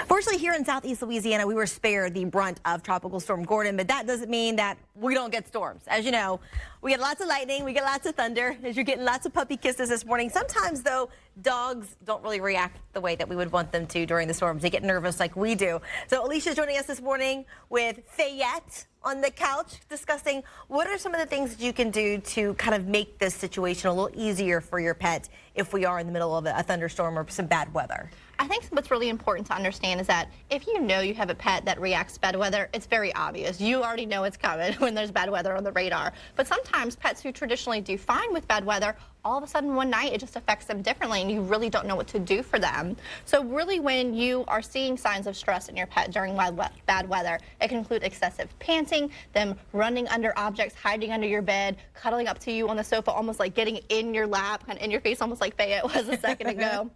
Fortunately, here in Southeast Louisiana, we were spared the brunt of Tropical Storm Gordon, but that doesn't mean that we don't get storms. As you know, we get lots of lightning, we get lots of thunder, as you're getting lots of puppy kisses this morning. Sometimes, though, dogs don't really react the way that we would want them to during the storms. They get nervous like we do. So Alicia's joining us this morning with Fayette on the couch, discussing what are some of the things that you can do to kind of make this situation a little easier for your pet if we are in the middle of a thunderstorm or some bad weather. I think what's really important to understand is that if you know you have a pet that reacts to bad weather, it's very obvious. You already know it's coming when there's bad weather on the radar. But sometimes pets who traditionally do fine with bad weather, all of a sudden one night it just affects them differently and you really don't know what to do for them. So really when you are seeing signs of stress in your pet during bad weather, it can include excessive panting, them running under objects, hiding under your bed, cuddling up to you on the sofa, almost like getting in your lap, kind of in your face, almost like Fayette was a second ago.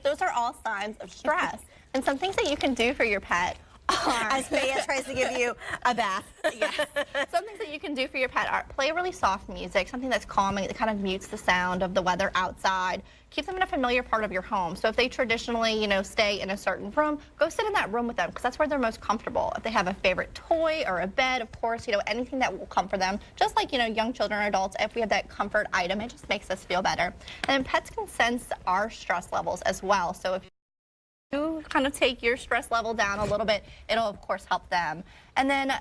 Those are all signs of stress. And some things that you can do for your pet are... As Fayette tries to give you a bath. Yes. Some things that you can do for your pet are play really soft music, something that's calming, that kind of mutes the sound of the weather outside. Keep them in a familiar part of your home. So if they traditionally, stay in a certain room, go sit in that room with them because that's where they're most comfortable. If they have a favorite toy or a bed, of course, anything that will comfort them. Just like, young children or adults, if we have that comfort item, it just makes us feel better. And pets can sense our stress levels as well. So if you kind of take your stress level down a little bit, it'll of course help them. And then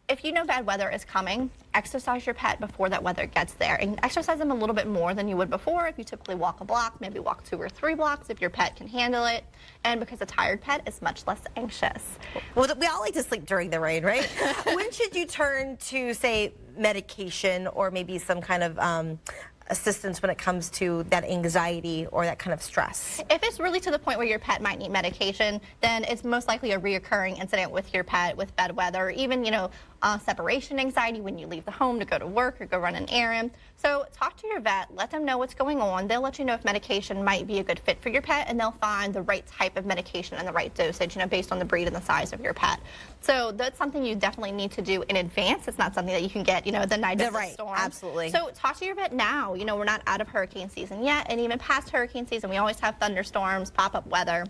if you know bad weather is coming, exercise your pet before that weather gets there. And exercise them a little bit more than you would before. If you typically walk a block, maybe walk 2 or 3 blocks if your pet can handle it. And because a tired pet is much less anxious. Well, we all like to sleep during the rain, right? When should you turn to, say, medication or maybe some kind of assistance when it comes to that anxiety or that kind of stress? If it's really to the point where your pet might need medication, then it's most likely a reoccurring incident with your pet with bad weather, or even, separation anxiety when you leave the home to go to work or go run an errand. So talk to your vet, let them know what's going on. They'll let you know if medication might be a good fit for your pet, and they'll find the right type of medication and the right dosage, based on the breed and the size of your pet. So that's something you definitely need to do in advance. It's not something that you can get, the night of the storm. Absolutely. So talk to your vet now. We're not out of hurricane season yet, and even past hurricane season, we always have thunderstorms, pop-up weather.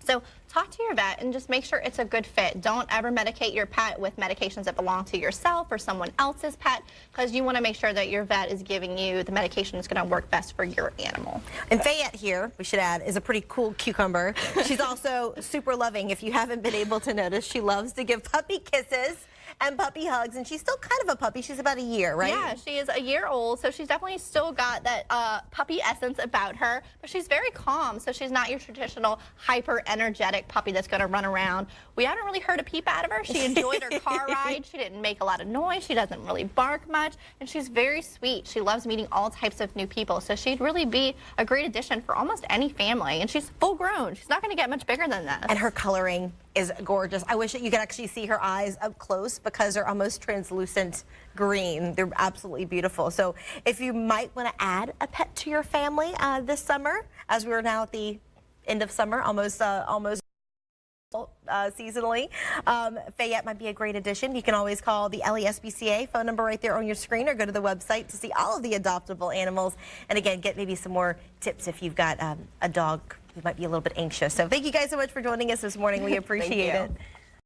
So talk to your vet and just make sure it's a good fit. Don't ever medicate your pet with medications that belong to yourself or someone else's pet, because you want to make sure that your vet is giving you the medication that's going to work best for your animal. And Fayette here, we should add, is a pretty cool cucumber. She's also super loving. If you haven't been able to notice, she loves to give puppy kisses and puppy hugs, and she's still kind of a puppy. She's about a year, right? Yeah, she is a year old, so she's definitely still got that puppy essence about her, but she's very calm, so she's not your traditional hyper-energetic puppy that's going to run around. We haven't really heard a peep out of her. She enjoyed her car ride. She didn't make a lot of noise. She doesn't really bark much, and she's very sweet. She loves meeting all types of new people, so she'd really be a great addition for almost any family, and she's full-grown. She's not going to get much bigger than this. And her coloring is gorgeous. I wish that you could actually see her eyes up close because they're almost translucent green. They're absolutely beautiful. So if you might want to add a pet to your family this summer, as we're now at the end of summer, almost seasonally, Fayette might be a great addition. You can always call the SPCA phone number right there on your screen, or go to the website to see all of the adoptable animals. And again, get maybe some more tips if you've got a dog who might be a little bit anxious. So thank you guys so much for joining us this morning. We appreciate it.